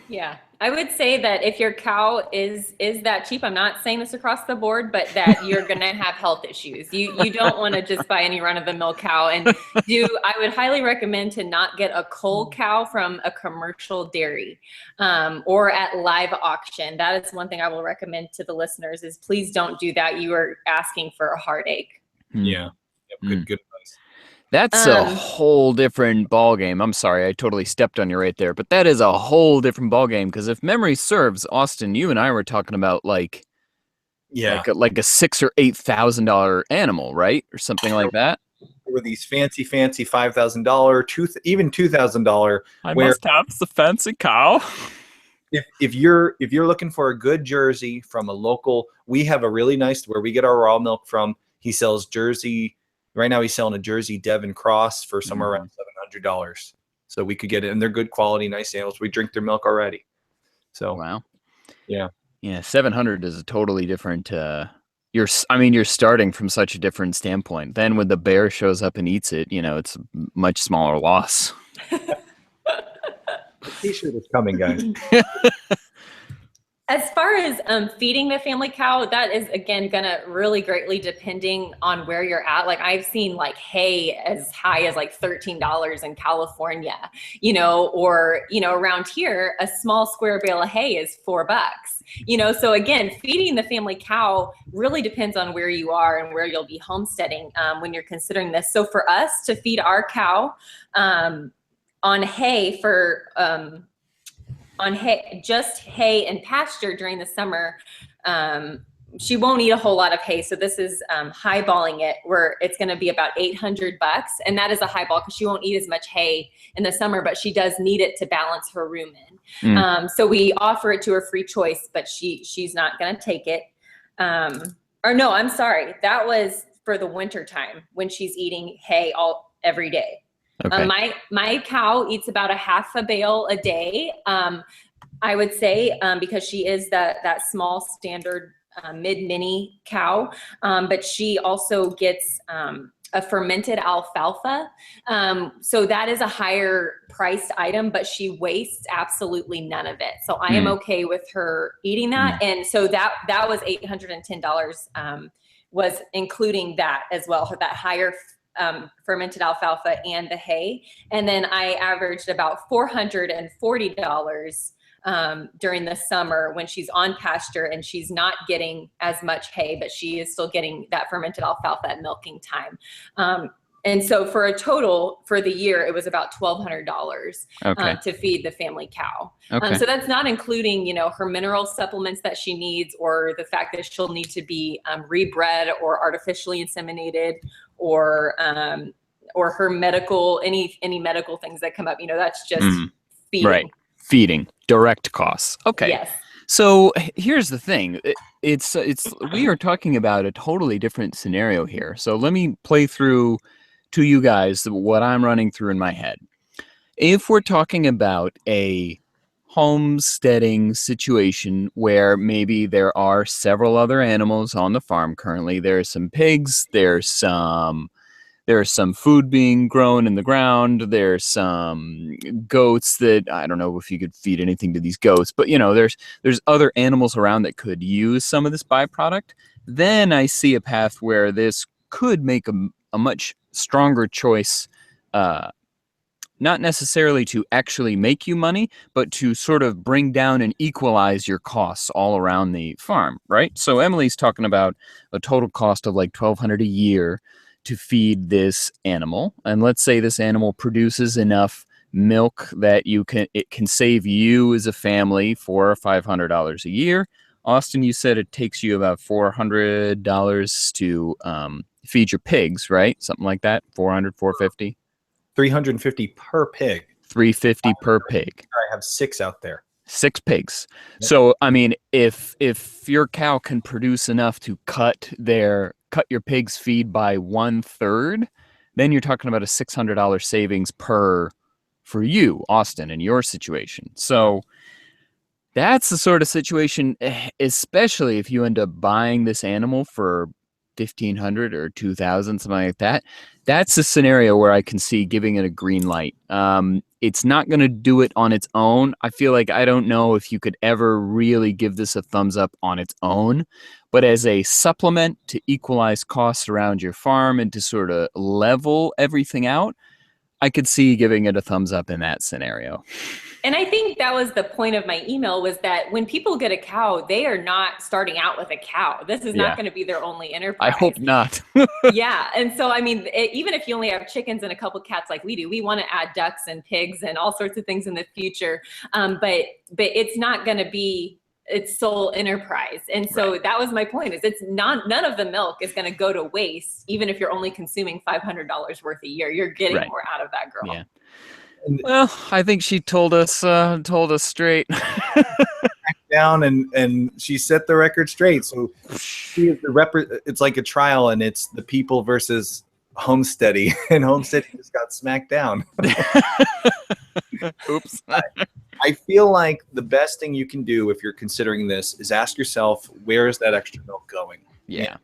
Yeah. I would say that if your cow is that cheap, I'm not saying this across the board, but that you're going to have health issues. You don't want to just buy any run-of-the-mill cow. And I would highly recommend to not get a cull cow from a commercial dairy or at live auction. That is one thing I will recommend to the listeners is please don't do that. You are asking for a heartache. Yeah. Yep, good advice. That's a whole different ball game. I'm sorry, I totally stepped on you right there, but that is a whole different ball game. Because if memory serves, Austin, you and I were talking about like a $6,000 or $8,000 animal, right, or something like that. There were these fancy $5,000, even $2,000. I must have the fancy cow. If you're looking for a good Jersey from a local, we have a really nice where we get our raw milk from. He sells Jersey. Right now he's selling a Jersey Devon Cross for somewhere around $700. So we could get it, and they're good quality, nice animals. We drink their milk already. So wow, yeah, 700 is a totally different. You're starting from such a different standpoint. Then when the bear shows up and eats it, it's a much smaller loss. The t-shirt is coming, guys. As far as feeding the family cow, that is, again, going to really greatly depending on where you're at. Like I've seen like hay as high as like $13 in California, or, around here, a small square bale of hay is $4. So again, feeding the family cow really depends on where you are and where you'll be homesteading when you're considering this. So for us to feed our cow on hay just hay and pasture during the summer, she won't eat a whole lot of hay. So this is highballing it, where it's going to be about $800, and that is a highball because she won't eat as much hay in the summer, but she does need it to balance her rumen. So we offer it to her free choice, but she's not going to take it. Or no, I'm sorry, that was for the winter time when she's eating hay every day. Okay. My cow eats about a half a bale a day. I would say because she is that small standard mid-mini cow, but she also gets a fermented alfalfa. So that is a higher priced item, but she wastes absolutely none of it. So I am okay with her eating that. And so that was $810 was including that as well, that higher fermented alfalfa and the hay. And then I averaged about $440 during the summer when she's on pasture and she's not getting as much hay, but she is still getting that fermented alfalfa at milking time. And so for a total for the year, it was about $1,200 to feed the family cow. So that's not including, her mineral supplements that she needs, or the fact that she'll need to be rebred or artificially inseminated, or her medical, any medical things that come up. That's just feeding. Right. Feeding, direct costs. Okay. Yes. So here's the thing. We are talking about a totally different scenario here. So let me play through to you guys what I'm running through in my head. If we're talking about a homesteading situation where maybe there are several other animals on the farm currently, there's some pigs, there's some food being grown in the ground, there's some goats that I don't know if you could feed anything to these goats, but there's other animals around that could use some of this byproduct. Then I see a path where this could make a much stronger choice, not necessarily to actually make you money, but to sort of bring down and equalize your costs all around the farm, right? So Emily's talking about a total cost of like $1,200 a year to feed this animal. And let's say this animal produces enough milk that it can save you as a family $400 or $500 a year. Austin, you said it takes you about $400 to feed your pigs, right? Something like that. $400, $450. $350 per pig. $350 per pig. I have 6 out there. 6 pigs. Yep. So I mean, if your cow can produce enough to cut your pig's feed by 1/3, then you're talking about a $600 savings for you, Austin, in your situation. So that's the sort of situation, especially if you end up buying this animal for 1,500 or 2,000, something like that. That's a scenario where I can see giving it a green light. It's not going to do it on its own. I feel like I don't know if you could ever really give this a thumbs up on its own, but as a supplement to equalize costs around your farm and to sort of level everything out, I could see giving it a thumbs up in that scenario. And I think that was the point of my email, was that when people get a cow, they are not starting out with a cow. This is not going to be their only enterprise. I hope not. Yeah. And so, I mean, even if you only have chickens and a couple cats like we do, we want to add ducks and pigs and all sorts of things in the future. But it's not going to be its sole enterprise. And so that was my point, is none of the milk is going to go to waste, even if you're only consuming $500 worth a year. You're getting more out of that girl. Yeah. Well, I think she told us straight. Down and she set the record straight. So she is it's like a trial, and it's the people versus Homesteady, and Homesteady just got smacked down. Oops. I feel like the best thing you can do if you're considering this is ask yourself, where is that extra milk going? Yeah.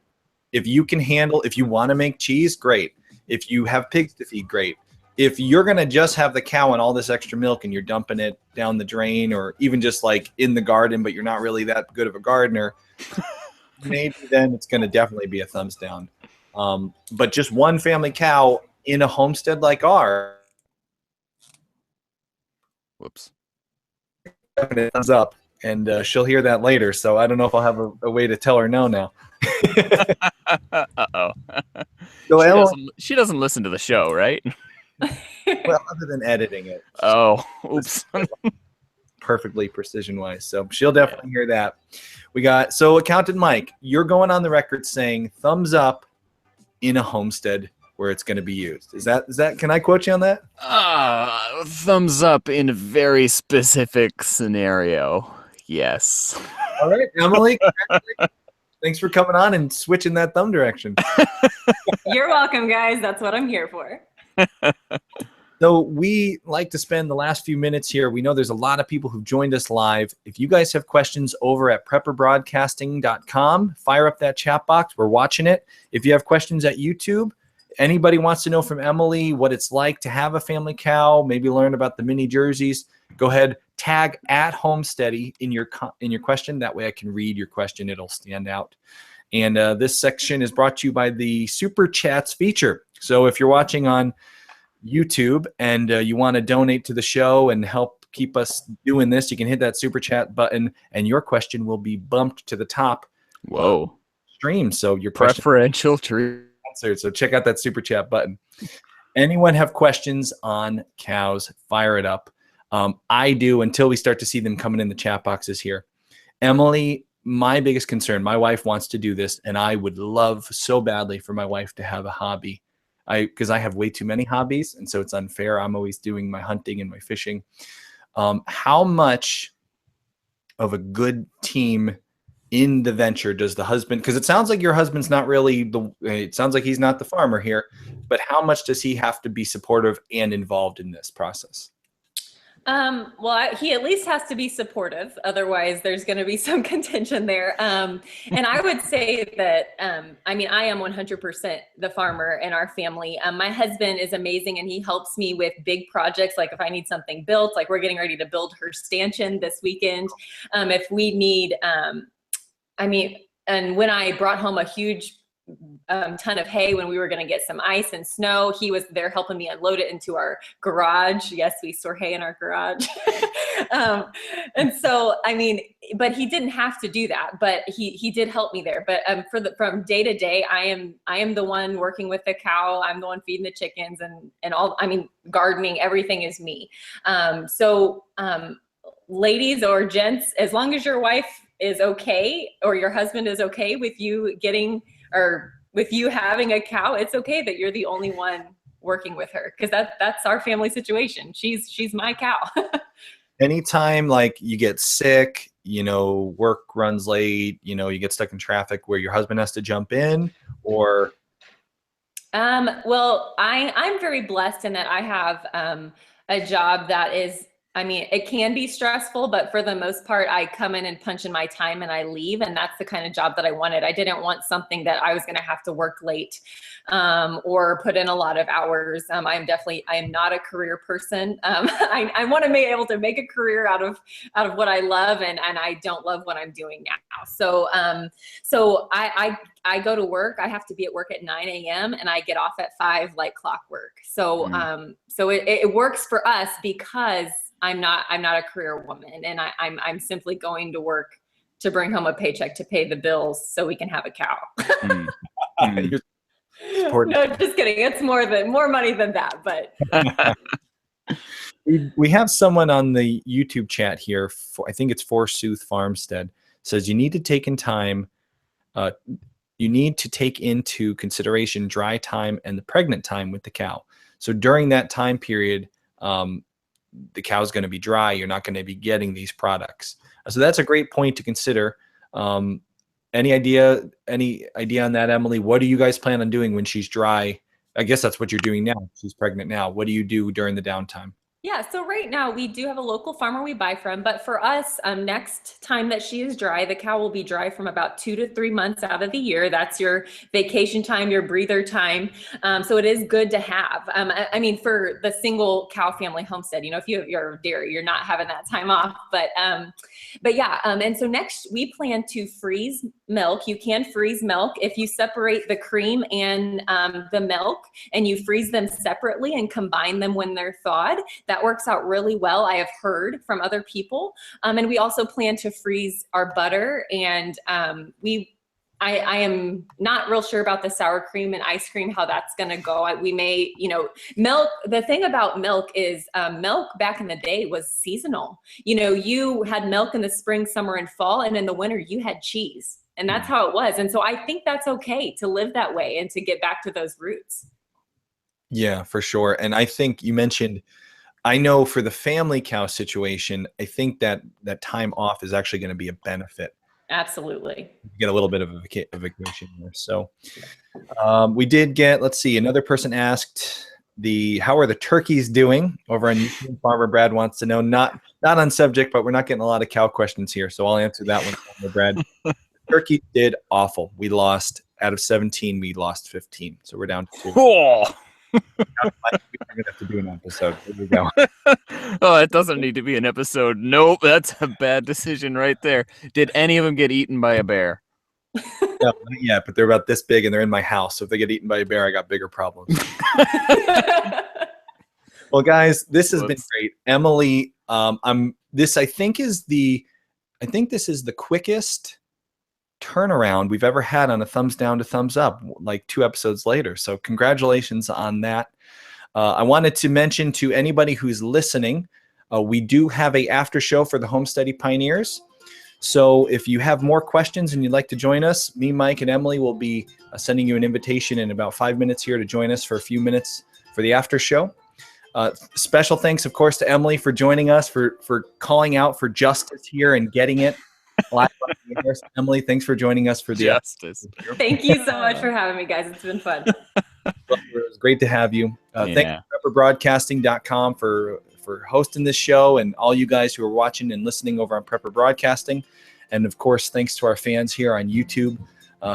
If you can handle, if you want to make cheese, great. If you have pigs to feed, great. If you're going to just have the cow and all this extra milk and you're dumping it down the drain, or even just like in the garden, but you're not really that good of a gardener, maybe then it's going to definitely be a thumbs down. But just one family cow in a homestead like ours, whoops, thumbs up, and she'll hear that later. So I don't know if I'll have a way to tell her no now. Uh-oh. So she doesn't listen to the show, right? Well, other than editing it. Oh, oops. Perfectly precision-wise. So she'll definitely hear that. So Accountant Mike, you're going on the record saying thumbs up in a homestead where it's going to be used. Is that, can I quote you on that? Thumbs up in a very specific scenario. Yes. All right, Emily. Thanks for coming on and switching that thumb direction. You're welcome, guys. That's what I'm here for. So we like to spend the last few minutes here. We know there's a lot of people who've joined us live. If you guys have questions over at prepperbroadcasting.com, fire up that chat box. We're watching it. If you have questions at YouTube, anybody wants to know from Emily what it's like to have a family cow, maybe learn about the mini jerseys, go ahead, tag @Homesteady in your question. That way I can read your question. It'll stand out. And this section is brought to you by the Super Chats feature. So if you're watching on YouTube and you want to donate to the show and help keep us doing this, you can hit that Super Chat button and your question will be bumped to the top. Whoa. Stream. So your preferential treat. So check out that Super Chat button. Anyone have questions on cows? Fire it up. I do, until we start to see them coming in the chat boxes here. Emily, my biggest concern, my wife wants to do this, and I would love so badly for my wife to have a hobby. Because I have way too many hobbies, and so it's unfair. I'm always doing my hunting and my fishing. How much of a good team in the venture does the husband, because it sounds like your husband's not really it sounds like he's not the farmer here, but how much does he have to be supportive and involved in this process? Well, he at least has to be supportive. Otherwise, there's going to be some contention there. And I would say that, I mean, I am 100% the farmer in our family. My husband is amazing, and he helps me with big projects. Like if I need something built, like we're getting ready to build her stanchion this weekend. If we need, and when I brought home a huge ton of hay when we were going to get some ice and snow, he was there helping me unload it into our garage. Yes, we store hay in our garage. And so, I mean, but he didn't have to do that, but he did help me there. But from day to day, I am the one working with the cow. I'm the one feeding the chickens and all, I mean, gardening, everything is me. Ladies or gents, as long as your wife is okay, or your husband is okay with you with you having a cow, it's okay that you're the only one working with her, because that's our family situation. She's my cow. Anytime like you get sick, work runs late, you get stuck in traffic where your husband has to jump in, or? Well, I'm very blessed in that I have a job that is I mean, it can be stressful, but for the most part, I come in and punch in my time and I leave. And that's the kind of job that I wanted. I didn't want something that I was going to have to work late or put in a lot of hours. I am not a career person. I want to be able to make a career out of what I love, and I don't love what I'm doing now. So I go to work. I have to be at work at 9 a.m. and I get off at 5 like clockwork. So it works for us because I'm not a career woman, and I'm simply going to work to bring home a paycheck to pay the bills so we can have a cow. No, just kidding. It's more money than that, but we have someone on the YouTube chat here. I think it's Forsooth Farmstead, says you need to take into consideration dry time and the pregnant time with the cow. So during that time period, the cow's going to be dry. You're not going to be getting these products. So that's a great point to consider. Any idea on that, Emily? What do you guys plan on doing when she's dry? I guess that's what you're doing now. She's pregnant now. What do you do during the downtime? Yeah, so right now we do have a local farmer we buy from, but for us, next time that she is dry, the cow will be dry from about 2 to 3 months out of the year. That's your vacation time, your breather time. So it is good to have. I mean, for the single cow family homestead, if you're dairy, you're not having that time off. But yeah, and so next we plan to freeze milk. You can freeze milk if you separate the cream and the milk, and you freeze them separately and combine them when they're thawed. That works out really well, I have heard from other people. And we also plan to freeze our butter, and I am not real sure about the sour cream and ice cream, how that's going to go. We may, milk. The thing about milk is milk back in the day was seasonal. You had milk in the spring, summer, and fall, and in the winter you had cheese, and that's how it was. And so I think that's okay to live that way and to get back to those roots. Yeah, for sure. And I think you mentioned, I know for the family cow situation, I think that time off is actually going to be a benefit. Absolutely. Get a little bit of a vacation here. So we did get, let's see, another person asked how are the turkeys doing over on YouTube? Farmer Brad wants to know, not on subject, but we're not getting a lot of cow questions here. So I'll answer that one, Farmer Brad. Turkey did awful. We lost, out of 17, we lost 15. So we're down to 2. Oh. We're going to have to do an episode. There we go. Oh, it doesn't need to be an episode. Nope, that's a bad decision right there. Did any of them get eaten by a bear? No, not yet, but they're about this big and they're in my house. So if they get eaten by a bear, I got bigger problems. Well, guys, this has been great. Emily, I think this is the quickest turnaround we've ever had on a thumbs down to thumbs up, like 2 episodes later. So congratulations on that. I wanted to mention to anybody who's listening, we do have a after show for the Homesteady Pioneers. So if you have more questions and you'd like to join us, me, Mike, and Emily will be sending you an invitation in about 5 minutes here to join us for a few minutes for the after show. Special thanks, of course, to Emily for joining us, for calling out for justice here and getting it. Emily, thanks for joining us for the justice. Thank you so much for having me, guys. It's been fun. It was great to have you. Thank you, prepperbroadcasting.com for hosting this show, and all you guys who are watching and listening over on Prepper Broadcasting. And of course, thanks to our fans here on YouTube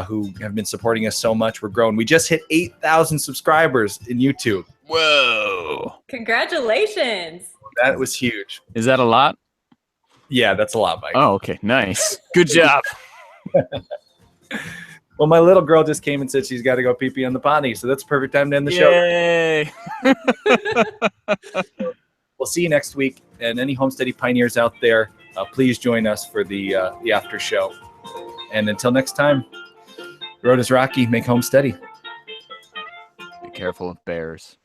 who have been supporting us so much. We're growing. We just hit 8,000 subscribers in YouTube. Whoa. Congratulations. That was huge. Is that a lot? Yeah, that's a lot, Mike. Oh, okay. Nice. Good job. Well, my little girl just came and said she's got to go pee-pee on the potty, so that's a perfect time to end the show. Yay. We'll see you next week. And any Homesteady Pioneers out there, please join us for the after show. And until next time, the road is rocky. Make home steady. Be careful of bears.